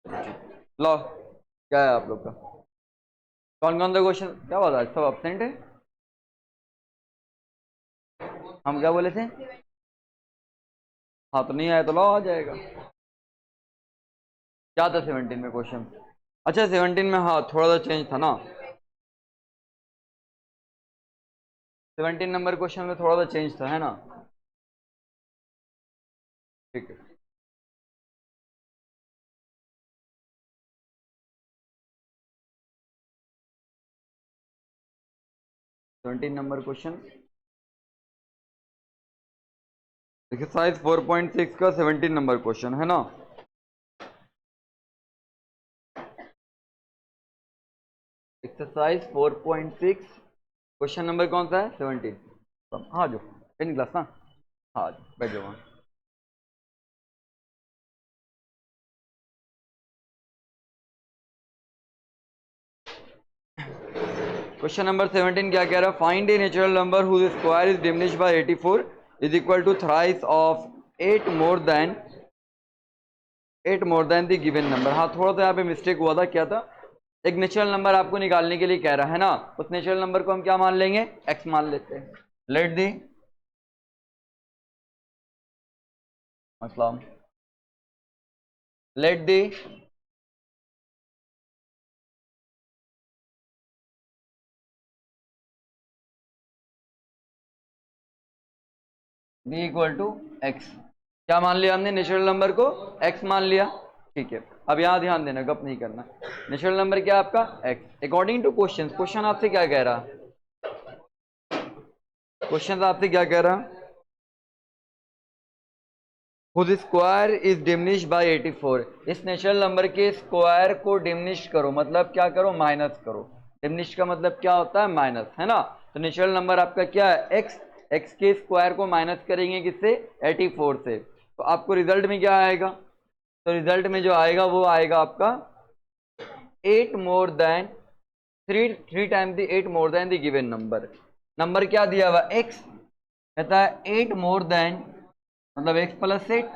लो क्या है आप लोग का? कौन कौन सा क्वेश्चन? क्या बात है, सब एब्सेंट है? हम क्या बोले थे? हाँ तो नहीं आया तो लो आ जाएगा। क्या था 17 में क्वेश्चन? अच्छा 17 में हाँ थोड़ा सा चेंज था ना। 17 नंबर क्वेश्चन में थोड़ा सा चेंज था, है ना? ठीक है। 17 नंबर क्वेश्चन एक्सरसाइज 4.6 का 17 नंबर क्वेश्चन है ना। एक्सरसाइज 4.6 क्वेश्चन नंबर कौन सा है? 17। हाँ जो 10 क्लास ना। हाँ बैठ जाओ वहाँ। क्वेश्चन नंबर 17 क्या कह रहा है? Find a natural number whose square is diminished by 84 is equal to thrice of 8 more than the given number. हाँ थोड़ा सा यहाँ पे मिस्टेक हुआ था। क्या था? एक नेचुरल नंबर आपको निकालने के लिए कह रहा है ना, उस नेचुरल नंबर को हम क्या मान लेंगे? एक्स मान लेते हैं। लेट दी मतलब let the be equal to x. क्या मान लिया हमने? नेचुरल नंबर को एक्स मान लिया। ठीक है, अब यहां ध्यान देना, गप नहीं करना। नेचुरल नंबर क्या है आपका? X. According to question, question आपसे क्या कह रहा? क्वेश्चन आपसे क्या कह रहा? Whose square is diminish by 84। इस नेचुरल नंबर के स्क्वायर को डिमिनिश करो, मतलब क्या करो? माइनस करो। डिमिनिश का मतलब क्या होता है? माइनस, है ना? तो नेचुरल नंबर आपका क्या है? एक्स। एक्स के स्क्वायर को माइनस करेंगे किससे? 84 से। तो आपको रिजल्ट में क्या आएगा? तो रिजल्ट में जो आएगा वो आएगा आपका 8 more then three time the 8 more than the given number. Number क्या दिया हुआ? एक्स। कहता है 8 मोर देन, मतलब एक्स प्लस 8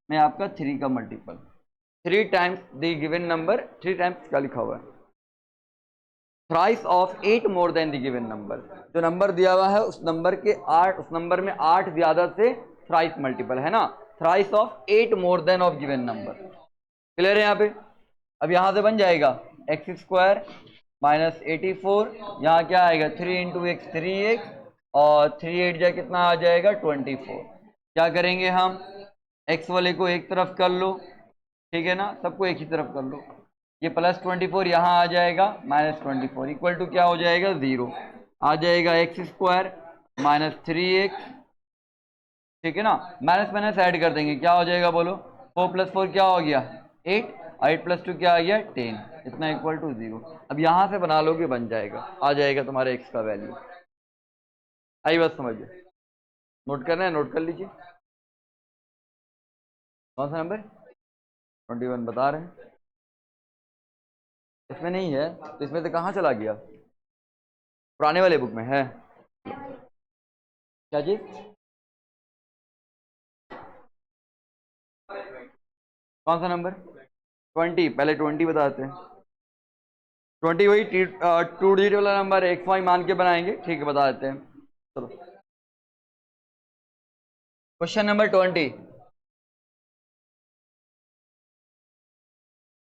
में आपका 3 का multiple, 3 times the given number. 3 times क्या लिखा हुआ है? Thrice of 8 more than the given number. जो नंबर दिया हुआ है उस नंबर के 8, उस नंबर में 8 ज्यादा से थ्राइस मल्टीपल, है ना? Thrice of 8 more then of given number. Clear है यहाँ पे? अब यहां से बन जाएगा एक्स स्क्वायर माइनस 84। यहाँ क्या आएगा? 3 इंटू एक्स 3x, और 3 8 जा कितना आ जाएगा? 24। क्या करेंगे हम? एक्स वाले को एक तरफ कर लो, ठीक है ना? सबको एक ही तरफ कर लो। ये प्लस 24 यहाँ आ जाएगा, माइनस 24 इक्वल टू क्या हो जाएगा? 0 आ जाएगा। एक्स स्क्वायर माइनस 3x, ठीक है ना? माइनस माइनस ऐड कर देंगे, क्या हो जाएगा बोलो? 4 प्लस 4 क्या हो गया? 8। 8 प्लस 2 क्या आ गया? 10। इतना इक्वल टू 0। अब यहां से बना लोगे, बन जाएगा, आ जाएगा तुम्हारे एक्स का वैल्यू। आई बात समझिए? नोट करना है? नोट कर लीजिए। कौन सा नंबर? 21 बता रहे हैं। इसमें नहीं है तो इसमें से कहाँ चला गया? पुराने वाले बुक में है। क्या चीज? कौन सा नंबर? 20। पहले 20 बताते हैं। 20 वही 2 डिजिट वाला नंबर है, एक्स वाई मान के बनाएंगे। ठीक है, बता देते हैं। चलो क्वेश्चन नंबर 20।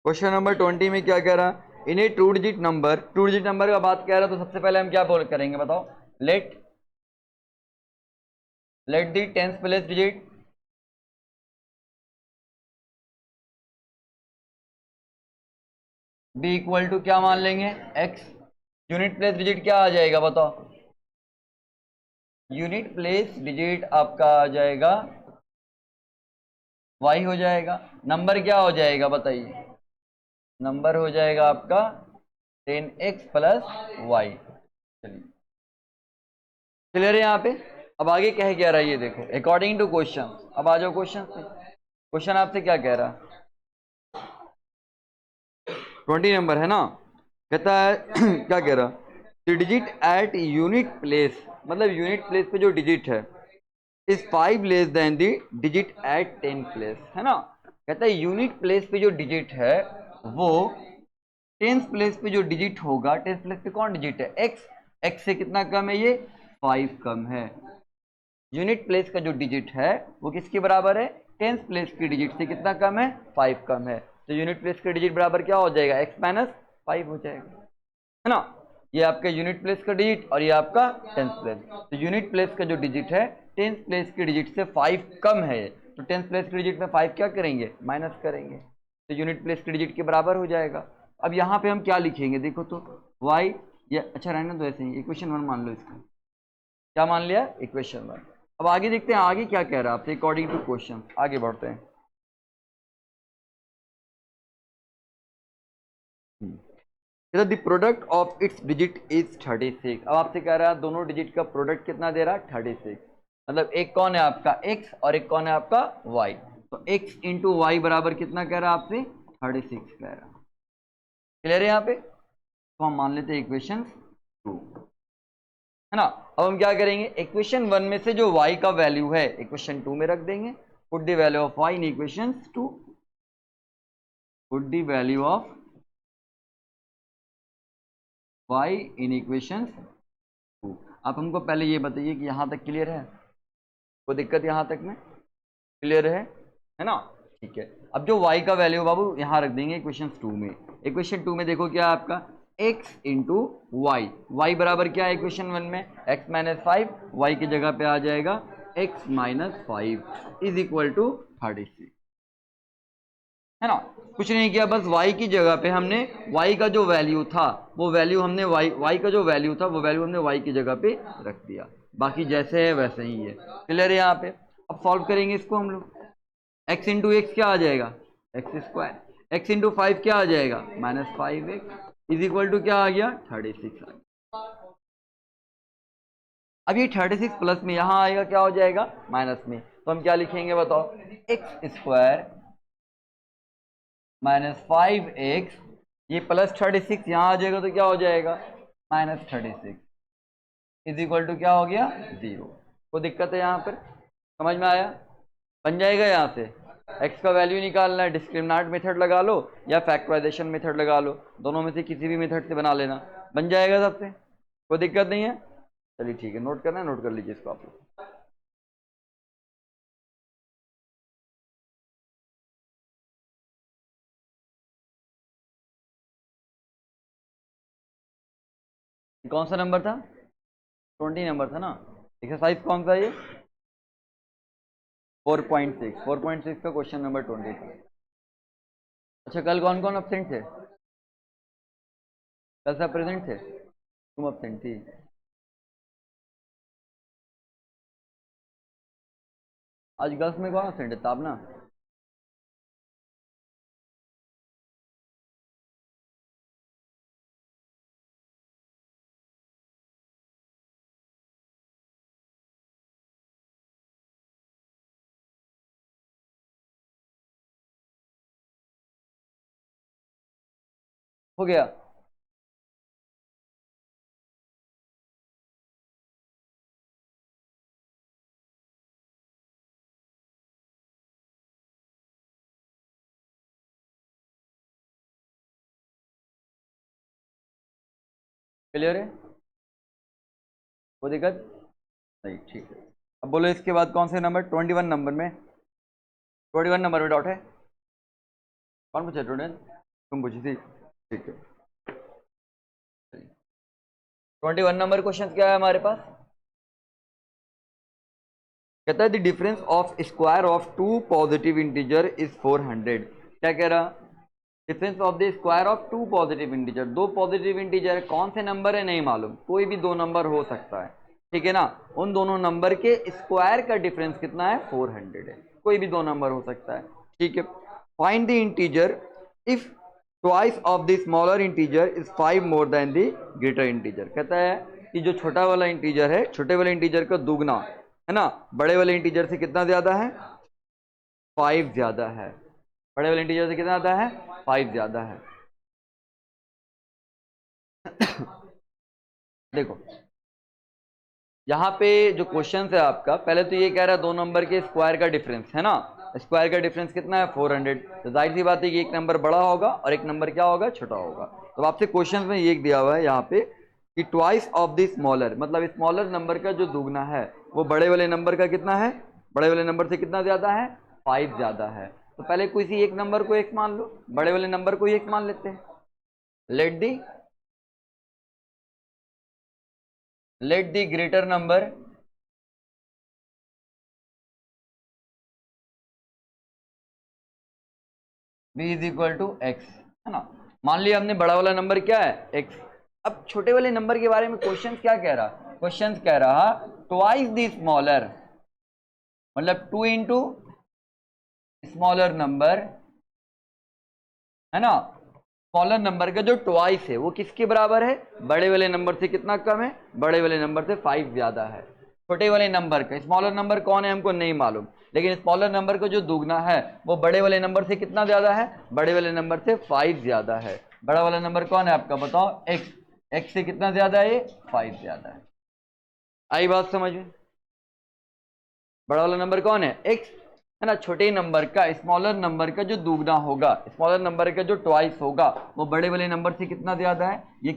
क्वेश्चन नंबर 20 में क्या कह रहा? इन ए 2 डिजिट नंबर का बात कह रहा है, तो सबसे पहले हम क्या बोल करेंगे बताओ? Let let the tenth place digit be equal to क्या मान लेंगे? एक्स। यूनिट प्लेस डिजिट क्या आ जाएगा बताओ? यूनिट प्लेस डिजिट आपका आ जाएगा वाई हो जाएगा। नंबर क्या हो जाएगा बताइए? नंबर हो जाएगा आपका 10x प्लस वाई। चलिए क्लियर है यहाँ पे? अब आगे कह रहा है ये देखो, अकॉर्डिंग टू क्वेश्चन। अब आ जाओ क्वेश्चन पे। क्वेश्चन आपसे क्या कह रहा? 20 नंबर है ना। कहता है क्या कह रहा? डिजिट एट यूनिट प्लेस, मतलब यूनिट प्लेस पे जो डिजिट है is 5 less than the digit at 10 place, है ना? कहता है यूनिट प्लेस पे जो डिजिट है वो टेंथ प्लेस पे जो डिजिट होगा, टेंथ प्लेस पे कौन डिजिट है, एक्स, एक्स से कितना कम है, ये 5 कम है। यूनिट प्लेस का जो डिजिट है वो किसके बराबर है, टेंथ प्लेस की डिजिट से कितना कम है, 5 कम है। तो यूनिट प्लेस का डिजिट बराबर क्या हो जाएगा, एक्स माइनस 5 हो जाएगा, है ना। ये आपका यूनिट प्लेस का डिजिट और ये आपका टेंथ प्लेस। तो यूनिट प्लेस का जो डिजिट है टेंथ प्लेस की डिजिट से 5 कम है, तो टेंथ प्लेस की डिजिट में 5 क्या करेंगे, माइनस करेंगे, तो यूनिट प्लेस की डिजिट के बराबर हो जाएगा। अब यहाँ पे हम क्या लिखेंगे, देखो तो y, ये अच्छा रहने दो ऐसे ही, इक्वेशन 1 मान लो इसका, क्या मान लिया, इक्वेशन 1। अब आगे देखते हैं आगे क्या कह रहा है आपसे, अकॉर्डिंग टू क्वेश्चन आगे बढ़ते हैं। The product of its digit is 36। अब आपसे कह रहा है दोनों डिजिट का प्रोडक्ट कितना दे रहा है, 36। मतलब एक कौन है आपका x और एक कौन है आपका y, तो x इंटू वाई बराबर कितना कह रहा है आपसे, 36 कह रहा है। क्लियर है यहाँ पे, तो हम मान लेते हैं इक्वेशन 2, है ना। अब हम क्या करेंगे, इक्वेशन 1 में से जो y का वैल्यू है इक्वेशन 2 में रख देंगे, put the value of y in equation 2, put the value of y in equation 2। आप हमको पहले ये बताइए कि यहां तक क्लियर है, कोई दिक्कत यहां तक में, क्लियर है ना, ठीक है। अब जो y का वैल्यू बाबू यहां रख देंगे इक्वेशन 2 में। इक्वेशन 2 में देखो क्या है आपका, x इंटू वाई, वाई बराबर क्या है इक्वेशन 1 में, x माइनस 5, वाई की जगह पे आ जाएगा x minus 5 is equal to 36, है ना। कुछ नहीं किया, बस y की जगह पे हमने y का जो वैल्यू था वो वैल्यू हमने y का जो वैल्यू था वो वैल्यू हमने y की जगह पे रख दिया, बाकी जैसे है वैसे ही है। क्लियर है यहाँ पे। अब सॉल्व करेंगे इसको हम लोग, x इंटू एक्स क्या आ जाएगा, एक्स स्क्वायर, x इंटू 5 क्या आ जाएगा, minus 5x is equal to क्या आ गया, 36 आ गया। अब ये 36 प्लस में यहां आएगा क्या हो जाएगा, माइनस में, तो हम क्या लिखेंगे बताओ, एक्स स्क्वायर माइनस 5x, ये प्लस 36 यहां आ जाएगा तो क्या हो जाएगा, माइनस 36 इज इक्वल टू क्या हो गया, 0। कोई दिक्कत है यहाँ पर, समझ में आया, बन जाएगा। यहाँ से x का वैल्यू निकालना है, डिस्क्रिमिनेंट मेथड लगा लो या फैक्टराइजेशन मेथड लगा लो, दोनों में से किसी भी मेथड से बना लेना, बन जाएगा सबसे, कोई दिक्कत नहीं है। चलिए ठीक है, नोट करना है, नोट कर लीजिए इसको आप लोग। कौन सा नंबर था, 20 नंबर था ना। एक्सरसाइज कौन सा ये, 4.6, 4.6 का क्वेश्चन नंबर 20 था। अच्छा कल कौन कौन अब्सेंट थे, कल सब प्रेजेंट थे, तुम अब्सेंट थी। आज गर्ल्स में कौन अब्सेंट है, ताबना। हो गया, क्लियर है, कोई दिक्कत नहीं, ठीक है। अब बोलो इसके बाद कौन से नंबर, 21 नंबर में, 21 नंबर में डाउट है, कौन पूछा स्टूडेंट, तुम पूछी थी, ठीक है। 21 नंबर क्वेश्चन क्या है हमारे पास, कहता है the difference of square of two positive integer is 400। क्या कह रहा, difference of the square of two positive integer, दो पॉजिटिव इंटीजर कौन से नंबर है नहीं मालूम, कोई भी दो नंबर हो सकता है, ठीक है ना, उन दोनों नंबर के स्क्वायर का डिफरेंस कितना है, 400 है, कोई भी दो नंबर हो सकता है, ठीक है। Find the integer if twice of the smaller integer is 5 more than the greater integer. कहता है कि जो छोटा वाला इंटीजर है, छोटे वाले इंटीजर का दुगना है ना, बड़े वाले इंटीजर से कितना ज्यादा है, 5 ज्यादा है, बड़े वाले इंटीजर से कितना ज्यादा है, 5 ज्यादा है। देखो यहाँ पे जो क्वेश्चन है आपका, पहले तो ये कह रहा है दो नंबर के स्क्वायर का डिफरेंस है ना, स्क्वायर का डिफरेंस कितना है 400। तो जाहिर सी बात है कि एक नंबर बड़ा होगा और एक नंबर क्या होगा, छोटा होगा। तो आपसे क्वेश्चन में ये दिया हुआ है यहाँ पे कि ट्वाइस ऑफ द स्मॉलर, मतलब स्मॉलर नंबर का जो दुगना है वो बड़े वाले नंबर का कितना है, बड़े वाले नंबर से कितना ज्यादा है, 5 ज्यादा है। तो पहले किसी एक नंबर को x मान लो, बड़े वाले नंबर को x मान लेते हैं। Let the greater number b is equal to x, है ना। मान लिया हमने बड़ा वाला नंबर क्या है x। अब छोटे वाले नंबर के बारे में क्वेश्चन क्या कह रहा, क्वेश्चन कह रहा ट्वाइस द स्मॉलर, मतलब 2 इंटू स्मॉलर नंबर, है ना। स्मॉलर नंबर का जो ट्वाइस है वो किसके बराबर है, बड़े वाले नंबर से कितना कम है, बड़े वाले नंबर से 5 ज्यादा है। छोटे वाले नंबर का स्मॉलर नंबर कौन है हमको नहीं मालूम, लेकिन स्मॉलर नंबर का जो दुगना है वो बड़े वाले नंबर से कितना ज्यादा है, बड़े वाले नंबर से 5 ज्यादा है। बड़ा वाला नंबर कौन है आपका, बताओ एक्स, एक्स से कितना ज्यादा है, 5 ज्यादा है। आई बात समझ में, बड़ा वाला नंबर कौन है एक्स, है ना। छोटे नंबर का स्मॉलर नंबर का जो दुगना होगा, स्मॉलर नंबर का जो ट्वाइस होगा वो बड़े वाले नंबर से कितना ज्यादा है, ये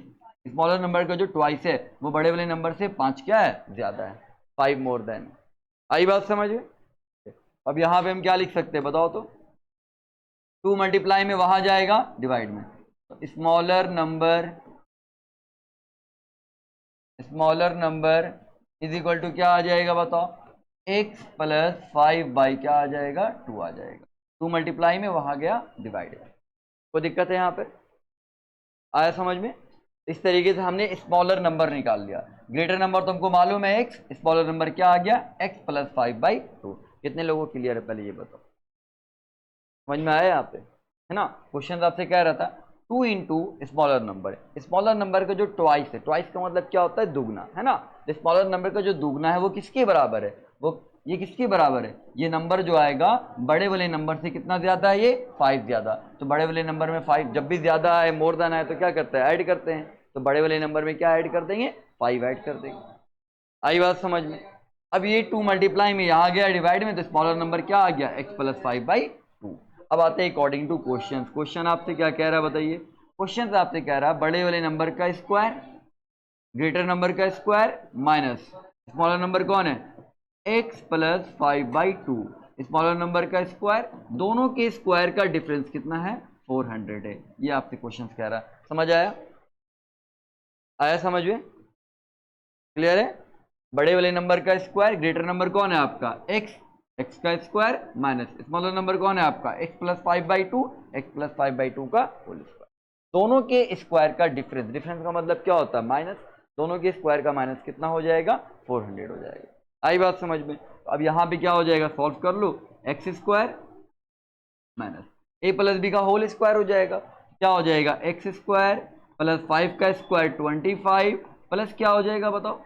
स्मॉलर नंबर का जो ट्वाइस है वो बड़े वाले नंबर से 5 क्या है, ज्यादा है, 5 मोर देन। आई बात समझ में। अब यहां पे हम क्या लिख सकते हैं बताओ तो, 2 मल्टीप्लाई में वहां जाएगा डिवाइड में, तो smaller number is equal to क्या आ जाएगा बताओ, x प्लस 5 बाई क्या आ जाएगा, 2 आ जाएगा। 2 मल्टीप्लाई में वहां गया डिवाइड, कोई दिक्कत है यहाँ पे, आया समझ में। इस तरीके से हमने स्मॉलर नंबर निकाल लिया। ग्रेटर नंबर तुमको मालूम है x, स्मॉलर नंबर क्या आ गया, x प्लस 5 बाई 2। कितने लोगों को क्लियर है पहले ये बताओ, समझ में आया यहाँ पे, है ना। क्वेश्चन आपसे कह रहा था 2 into smaller number, smaller number का जो ट्वाइस है, ट्वाइस का मतलब क्या होता है, दुगना, है ना। स्मॉलर नंबर का जो दुगना है वो किसके बराबर है, वो ये किसके बराबर है, ये नंबर जो आएगा बड़े वाले नंबर से कितना ज्यादा है, ये 5 ज्यादा। तो बड़े वाले नंबर में 5 जब भी ज्यादा है, मोर देन है, तो क्या करते हैं, ऐड करते हैं। तो बड़े वाले नंबर में क्या ऐड कर देंगे, 5 ऐड कर देंगे। आई बात समझ में। अब ये 2 मल्टीप्लाई में यहाँ गया डिवाइड में, तो स्मॉलर नंबर क्या आ गया, x प्लस 5 बाई 2। अब आते हैं अकॉर्डिंग टू क्वेश्चन। क्वेश्चन आपसे क्या कह रहा है बताइए, क्वेश्चन आपसे कह रहा है बड़े वाले नंबर का स्क्वायर ग्रेटर नंबर का स्क्वायर माइनस स्मॉलर नंबर कौन है, x plus 5 by 2, smaller number का स्क्वायर, दोनों के स्क्वायर का डिफरेंस कितना है, 400 है। ये आपसे क्वेश्चन कह रहा है, समझ आया, आया समझ में, क्लियर है। बड़े वाले नंबर का स्क्वायर, ग्रेटर नंबर कौन है आपका x, x का स्क्वायर माइनस स्मॉलर नंबर कौन है आपका x plus 5 by 2, x plus 5 by 2 का होल स्क्वायर। दोनों के स्क्वायर का डिफरेंस, डिफरेंस का मतलब क्या होता है, माइनस, दोनों के स्क्वायर का माइनस कितना हो जाएगा, 400 हो जाएगा। आई बात समझ में। अब यहाँ पे क्या हो जाएगा, सॉल्व कर लो, एक्स स्क्वायर माइनस ए प्लस बी का होल स्क्वायर हो जाएगा, क्या हो जाएगा, एक्स स्क्वायर प्लस 5 का स्क्वायर 25 प्लस क्या हो जाएगा बताओ,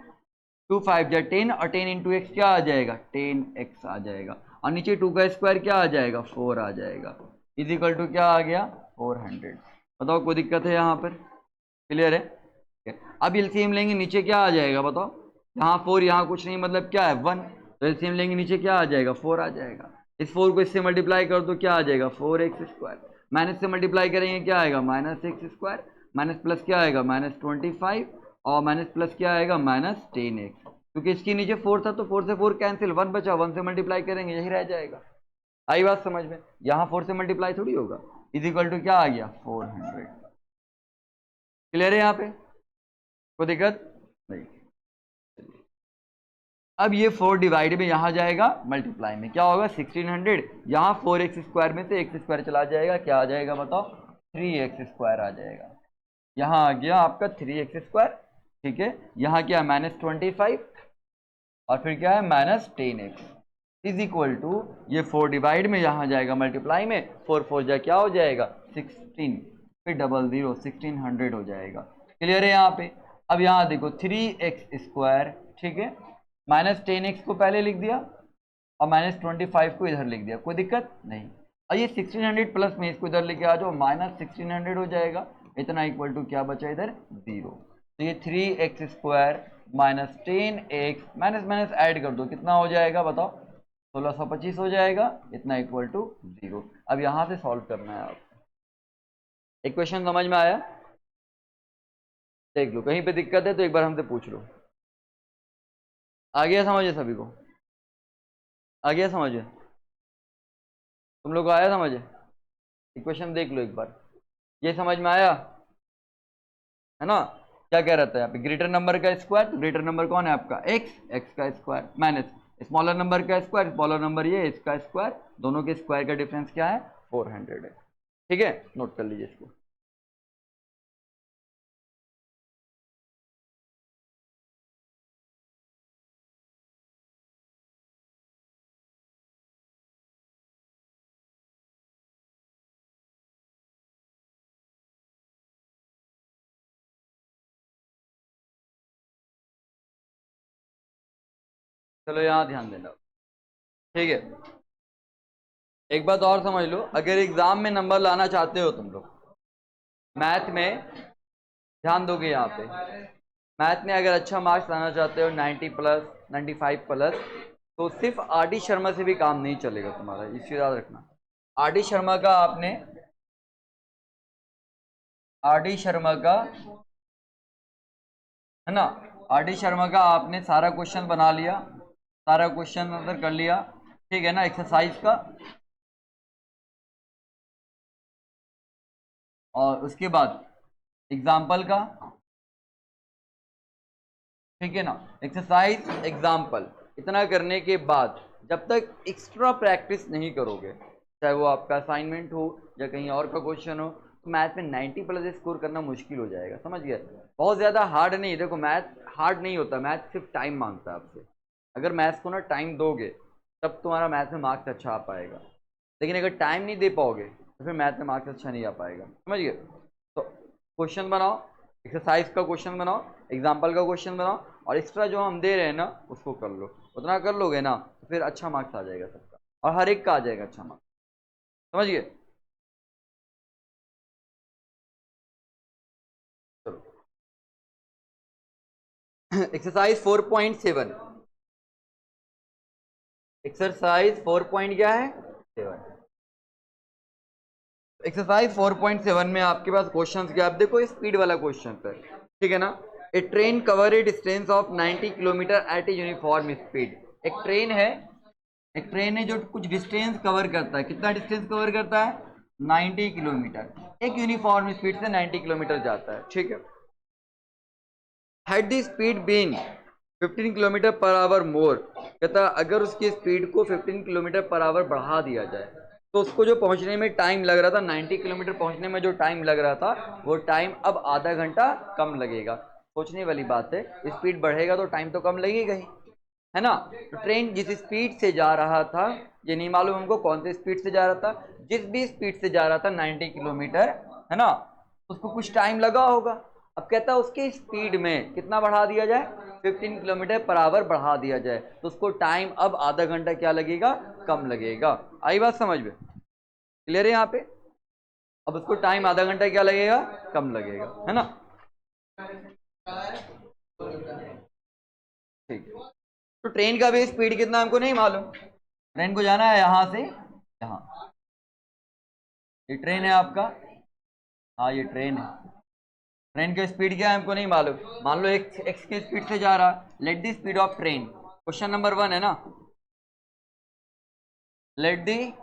2 5 या 10 और 10 इंटू एक्स क्या आ जाएगा, 10x आ जाएगा, और नीचे 2 का स्क्वायर क्या आ जाएगा, 4 आ जाएगा, इज इक्वल टू क्या आ गया, 400। बताओ कोई दिक्कत है यहाँ पर, क्लियर है। अब एलसीएम लेंगे, नीचे क्या आ जाएगा बताओ, यहाँ 4 यहाँ कुछ नहीं, मतलब क्या है 1, तो एलसीएम लेंगे नीचे क्या आ जाएगा, 4 आ जाएगा। इस 4 को इससे मल्टीप्लाई कर दो, क्या आ जाएगा, 4x स्क्वायर, माइनस से मल्टीप्लाई करेंगे क्या आएगा, minus x square, minus plus क्या आएगा, माइनस 25, और माइनस प्लस क्या आएगा, माइनस 10x, क्योंकि इसके नीचे 4 था तो 4 से 4 कैंसिल, 1 बचा, 1 से मल्टीप्लाई करेंगे यही रह जाएगा। आई बात समझ में, यहाँ 4 से मल्टीप्लाई थोड़ी होगा, इज इक्वल टू क्या आ गया, 400। क्लियर है यहाँ पे, कोई दिक्कत नहीं। अब ये 4 डिवाइड में यहाँ जाएगा मल्टीप्लाई में, क्या होगा 1600, यहाँ 4x स्क्वायर में से x स्क्वायर चला जाएगा, क्या आ जाएगा बताओ, 3x स्क्वायर आ जाएगा। यहाँ आ गया आपका 3x स्क्वायर, ठीक है। यहाँ क्या है, माइनस 25, और फिर क्या है, minus 10x is equal to, ये 4 डिवाइड में यहाँ जाएगा मल्टीप्लाई में, 4 4 जा क्या हो जाएगा 16, फिर 00 1600 हो जाएगा। क्लियर है यहाँ पे। अब यहाँ देखो 3x स्क्वायर, ठीक है, माइनस 10x को पहले लिख दिया और माइनस 25 को इधर लिख दिया, कोई दिक्कत नहीं। और ये 1600 प्लस में इसको इधर लेके आ जाओ, माइनस 1600 हो जाएगा, इतना इक्वल टू क्या बचा इधर, 0। तो ये 3x square minus 10x, minus minus add कर दो, कितना हो जाएगा बताओ, 1625 हो जाएगा, इतना इक्वल टू 0। अब यहां से सॉल्व करना है आपको। एक क्वेश्चन समझ में आया? देख लो, कहीं पे दिक्कत है तो एक बार हमसे पूछ लो। आ गया समझे सभी को? आ गया समझे? तुम लोग को आया समझे? इक्वेशन देख लो एक बार, ये समझ में आया है ना? क्या कह रहा था यहाँ पे, ग्रेटर नंबर का स्क्वायर, ग्रेटर नंबर कौन है आपका एक्स, एक्स का स्क्वायर माइनस स्मॉलर नंबर का स्क्वायर, स्मॉलर नंबर ये इसका स्क्वायर, दोनों के स्क्वायर का डिफरेंस क्या है 400 है। ठीक है, नोट कर लीजिए इसको। चलो यहाँ ध्यान देना, ठीक है। एक बात और समझ लो, अगर एग्जाम में नंबर लाना चाहते हो तुम लोग मैथ में, ध्यान दोगे यहाँ पे, मैथ में अगर अच्छा मार्क्स लाना चाहते हो 90 प्लस 95 प्लस, तो सिर्फ आर डी शर्मा से भी काम नहीं चलेगा तुम्हारा, इसे याद रखना। आर डी शर्मा का आपने, आर डी शर्मा का है ना, आर डी शर्मा का आपने सारा क्वेश्चन बना लिया, सारा क्वेश्चन आंसर कर लिया, ठीक है ना, एक्सरसाइज का, और उसके बाद एग्जाम्पल का, ठीक है ना, एक्सरसाइज एग्जाम्पल, इतना करने के बाद जब तक एक्स्ट्रा प्रैक्टिस नहीं करोगे, चाहे वो आपका असाइनमेंट हो या कहीं और का क्वेश्चन हो, तो मैथ में 90 प्लस स्कोर करना मुश्किल हो जाएगा, समझ गए? बहुत ज़्यादा हार्ड नहीं, देखो मैथ हार्ड नहीं होता, मैथ सिर्फ टाइम मांगता है आपसे। अगर मैथ्स को ना टाइम दोगे तब तुम्हारा मैथ में मार्क्स अच्छा आ पाएगा, लेकिन अगर टाइम नहीं दे पाओगे तो फिर मैथ में मार्क्स अच्छा नहीं आ पाएगा, समझ गए? तो क्वेश्चन बनाओ, एक्सरसाइज का क्वेश्चन बनाओ, एग्जाम्पल का क्वेश्चन बनाओ, और एक्स्ट्रा जो हम दे रहे हैं ना उसको कर लो, उतना कर लोगे ना तो फिर अच्छा मार्क्स आ जाएगा सबका, और हर एक का आ जाएगा अच्छा मार्क्स, समझ गए? चलो एक्सरसाइज 4.7, एक्सरसाइज 4 पॉइंट क्या है 7, एक्सरसाइज 4.7 में आपके पास क्वेश्चंस क्या, आप देखो स्पीड वाला क्वेश्चन है, ठीक है ना। A train cover a distance of 90 kilometre at a uniform speed. एक ट्रेन है, एक ट्रेन है जो कुछ डिस्टेंस कवर करता है, कितना डिस्टेंस कवर करता है 90 किलोमीटर, एक यूनिफॉर्म स्पीड से 90 किलोमीटर जाता है, ठीक है। Had the speed been 15 kilometre per hour more, कहता अगर उसकी स्पीड को 15 किलोमीटर पर आवर बढ़ा दिया जाए तो उसको जो पहुंचने में टाइम लग रहा था, 90 किलोमीटर पहुंचने में जो टाइम लग रहा था वो टाइम अब आधा घंटा कम लगेगा। सोचने वाली बात है, स्पीड बढ़ेगा तो टाइम तो कम लगेगा ही, है ना। तो ट्रेन जिस स्पीड से जा रहा था, ये नहीं मालूम हमको कौन से स्पीड से जा रहा था, जिस भी स्पीड से जा रहा था 90 किलोमीटर, है ना, उसको कुछ टाइम लगा होगा। अब कहता है उसके स्पीड में कितना बढ़ा दिया जाए, 15 किलोमीटर पर आवर बढ़ा दिया जाए, तो उसको टाइम अब आधा घंटा क्या लगेगा, कम लगेगा। आई बात समझ में? क्लियर है यहाँ पे? अब उसको टाइम आधा घंटा क्या लगेगा, कम लगेगा, है ना। ठीक है, तो ट्रेन का भी स्पीड कितना हमको नहीं मालूम, ट्रेन को जाना है यहां से यहाँ, ये ट्रेन है आपका, हाँ ये ट्रेन है, ट्रेन का स्पीड क्या है हमको नहीं मालूम, मान लो एक्स के स्पीड से जा रहा, let the speed of train, question number 1 है ना, let the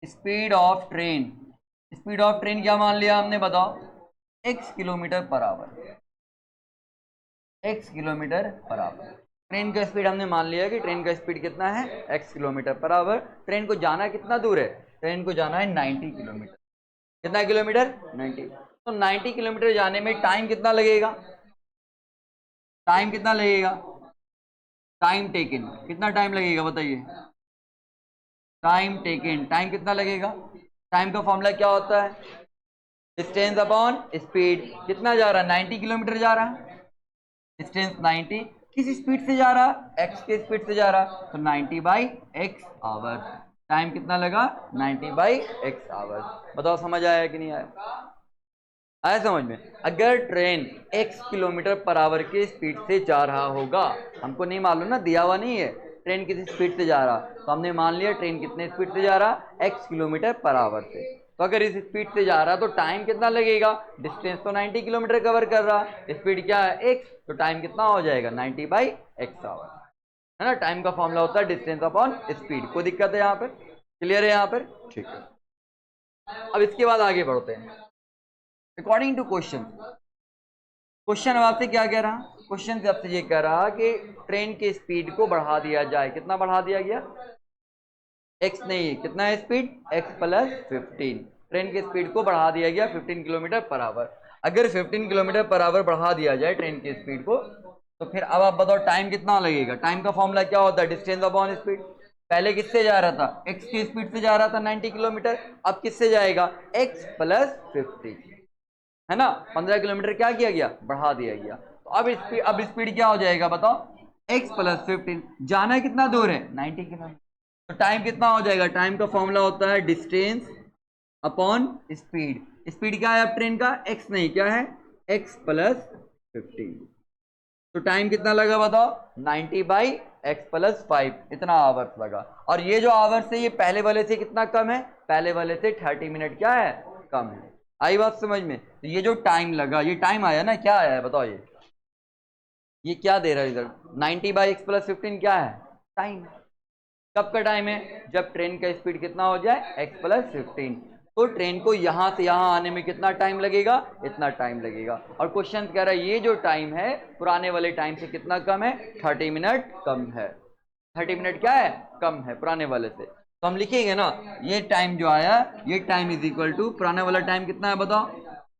speed of train, speed of train क्या मान लिया हमने बताओ, x kilometre per our, x kilometre per our. Train का स्पीड हमने मान लिया कि ट्रेन का स्पीड कितना है x kilometre per our. Train को जाना कितना दूर है, ट्रेन को जाना है 90 किलोमीटर, कितना किलोमीटर 90, तो 90 किलोमीटर जाने में टाइम कितना लगेगा, टाइम कितना लगेगा, टाइम टेकन कितना टाइम लगेगा बताइए, टाइम टेकन टाइम कितना लगेगा, टाइम का फॉर्मूला क्या होता है, डिस्टेंस अपॉन स्पीड, कितना जा रहा है 90 किलोमीटर जा रहा है, डिस्टेंस 90, किस स्पीड से जा रहा, x के स्पीड से जा रहा, तो 90 बाई x आवर, टाइम कितना लगा 90 बाई x आवर। बताओ समझ आया कि नहीं आया? आया समझ में? अगर train x kilometre per our की स्पीड से जा रहा होगा, हमको नहीं मालूम ना, दिया हुआ नहीं है ट्रेन किस स्पीड से जा रहा, तो हमने मान लिया ट्रेन कितने स्पीड से जा रहा, x किलोमीटर पर आवर से। तो अगर इस स्पीड से जा रहा तो टाइम कितना लगेगा, डिस्टेंस तो 90 किलोमीटर कवर कर रहा, स्पीड क्या है x, तो टाइम कितना हो जाएगा 90/x आवर, है ना। टाइम का फॉर्मूला होता है डिस्टेंस अपॉन स्पीड। कोई दिक्कत है यहाँ पर? क्लियर है यहाँ पर? ठीक है। अब इसके बाद आगे बढ़ते हैं। अकॉर्डिंग टू क्वेश्चन आपसे क्या कह रहा, क्वेश्चन से आपसे ये कह रहा कि ट्रेन की स्पीड को बढ़ा दिया जाए। कितना बढ़ा दिया गया, x नहीं, कितना है स्पीड, x प्लस 15। ट्रेन की स्पीड को बढ़ा दिया गया 15 किलोमीटर पर आवर। अगर 15 किलोमीटर पर आवर बढ़ा दिया जाए ट्रेन की स्पीड को, तो फिर अब आप बताओ टाइम कितना लगेगा। टाइम का फॉर्मूला क्या होता है, डिस्टेंस अपॉन स्पीड। पहले किससे जा रहा था, x की स्पीड से जा रहा था 90 किलोमीटर, अब किससे जाएगा, x प्लस 50, है ना। 15 किलोमीटर क्या किया गया, बढ़ा दिया गया। तो अब स्पीड क्या हो जाएगा बताओ, x प्लस 15, जाना है कितना दूर है 90 किलोमीटर, तो टाइम कितना हो जाएगा, टाइम का फॉर्मूला होता है डिस्टेंस अपॉन स्पीड। स्पीड क्या है अब ट्रेन का, x नहीं, क्या है, x प्लस 15। तो टाइम कितना लगा बताओ, 90/x प्लस 5, इतना आवर्स लगा। और ये जो आवर्स है ये पहले वाले से कितना कम है, पहले वाले से 30 मिनट क्या है, कम है। आई बात समझ में? तो ये जो टाइम लगा, ये टाइम आया ना, क्या आया है बताओ, ये क्या दे रहा है इधर, 90/x प्लस 15 क्या है, टाइम। कब का टाइम है, जब ट्रेन का स्पीड कितना हो जाए, x प्लस 15। तो ट्रेन को यहां से यहां आने में कितना टाइम लगेगा, इतना टाइम लगेगा। और क्वेश्चन कह रहा है ये जो टाइम है पुराने वाले टाइम से कितना कम है, 30 मिनट कम है। 30 मिनट क्या है, कम है पुराने वाले से। तो हम लिखेंगे ना, ये टाइम जो आया, ये टाइम इज इक्वल टू पुराने वाला टाइम कितना है बताओ,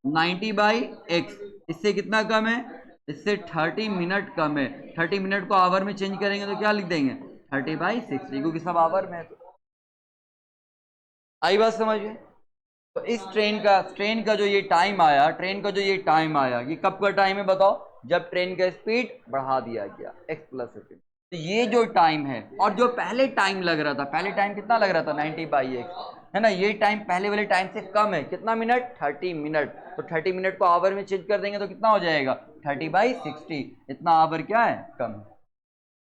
90/x, इससे कितना कम है, इससे 30 मिनट कम है। 30 मिनट को आवर में चेंज करेंगे तो क्या लिख देंगे, 30/60, क्योंकि सब आवर में है। तो आई बात समझ में? तो इस ट्रेन का जो ये टाइम आया, ट्रेन का जो ये टाइम आया, ये कब का टाइम है बताओ, जब ट्रेन का स्पीड बढ़ा दिया गया x प्लस 15। तो ये जो टाइम है, और जो पहले टाइम लग रहा था, पहले टाइम कितना लग रहा था 90/x, है ना, ये टाइम पहले वाले टाइम से कम है, कितना मिनट, 30 मिनट। तो 30 मिनट को आवर में चेंज कर देंगे तो कितना हो जाएगा, 30/60, इतना आवर क्या है, कम है।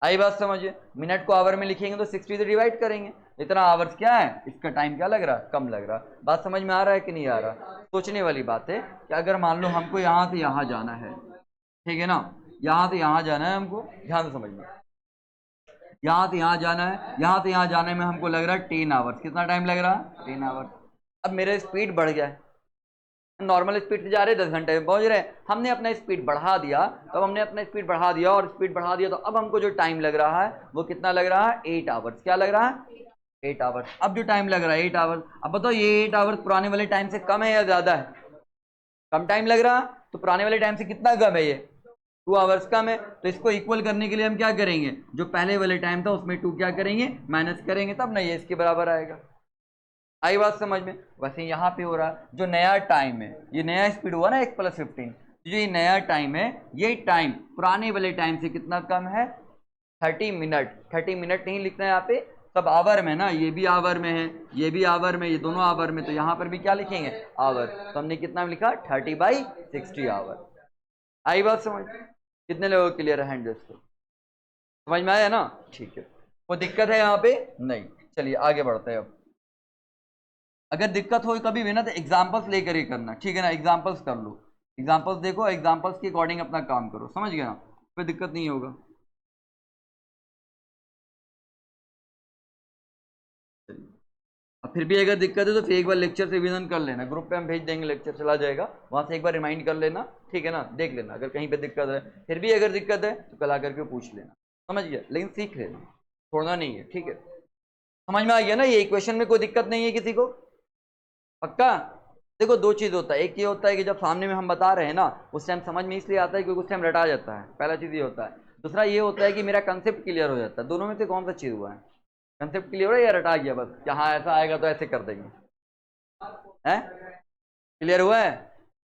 आई बात समझिए, मिनट को आवर में लिखेंगे तो 60 से डिवाइड करेंगे, इतना आवर्स क्या है, इसका टाइम क्या लग रहा, कम लग रहा। बात समझ में आ रहा है कि नहीं आ रहा? सोचने वाली बात है कि अगर मान लो हमको यहाँ से यहाँ जाना है, ठीक है ना, यहाँ से यहाँ जाना है हमको, ध्यान से समझना, यहाँ से यहाँ जाना है, यहाँ से यहाँ जाने में हमको लग रहा है 10 आवर्स। कितना टाइम लग रहा है, 10 आवर्स। अब मेरा स्पीड बढ़ गया है, नॉर्मल स्पीड से जा रहे 10 घंटे में पहुंच रहे हैं, हमने अपना स्पीड बढ़ा दिया, तब हमने अपना स्पीड बढ़ा दिया और स्पीड बढ़ा दिया, तो अब हमको जो टाइम लग रहा है वो कितना लग रहा है, 8 आवर्स। क्या लग रहा है, 8 आवर्स। अब जो टाइम लग रहा है 8 आवर्स, अब बताओ ये 8 आवर्स पुराने वाले टाइम से कम है या ज्यादा है, कम टाइम लग रहा, तो पुराने वाले टाइम से कितना कम है, ये 2 आवर्स कम है। तो इसको इक्वल करने के लिए हम क्या करेंगे, जो पहले वाले टाइम था उसमें 2 क्या करेंगे, माइनस करेंगे, तब ना ये इसके बराबर आएगा। आई बात समझ में? वैसे यहाँ पे हो रहा है, जो नया टाइम है, ये नया स्पीड हुआ ना x प्लस 15, जो ये नया टाइम है, ये टाइम पुराने वाले टाइम से कितना कम है, 30 मिनट। 30 मिनट नहीं लिखना है यहाँ पे, सब आवर में ना, ये भी आवर में है, ये भी आवर में, ये दोनों आवर में, तो यहाँ पर भी क्या लिखेंगे, आवर। तो हमने कितना लिखा, 30/60 आवर। आई बात समझ? कितने लोगों को क्लियर है हैंड रेस को, समझ में आया ना? ठीक है, कोई दिक्कत है यहाँ पे नहीं? चलिए आगे बढ़ते हैं। अब अगर दिक्कत हो कभी भी ना, तो एग्जांपल्स लेकर ही करना, ठीक है ना, एग्जांपल्स कर लो, एग्जांपल्स देखो, एग्जांपल्स के अकॉर्डिंग अपना काम करो, समझ गए ना, कोई दिक्कत नहीं होगा। अब फिर भी अगर दिक्कत है तो फिर एक बार लेक्चर से रिवीजन कर लेना, ग्रुप पे हम भेज देंगे, लेक्चर चला जाएगा, वहां से एक बार रिमाइंड कर लेना, ठीक है ना, देख लेना, अगर कहीं पे दिक्कत है, फिर भी अगर दिक्कत है तो कल आकर के पूछ लेना, समझ गया, लेकिन सीख लेना, छोड़ना नहीं है, ठीक है। समझ में आ गया ना, ये इक्वेशन में कोई दिक्कत नहीं है किसी को, पक्का? देखो दो चीज होता है, एक ये होता है कि जब सामने में हम बता रहे हैं ना, उस टाइम समझ में इसलिए आता है क्योंकि उस टाइम रटा जाता है, पहला चीज ये होता है। दूसरा ये होता है कि मेरा कंसेप्ट क्लियर हो जाता है। दोनों में से कौन सा चीज हुआ है, कंसेप्ट क्लियर है या रटा गया बस, यहाँ ऐसा आएगा तो ऐसे कर देंगे, है क्लियर हुआ है,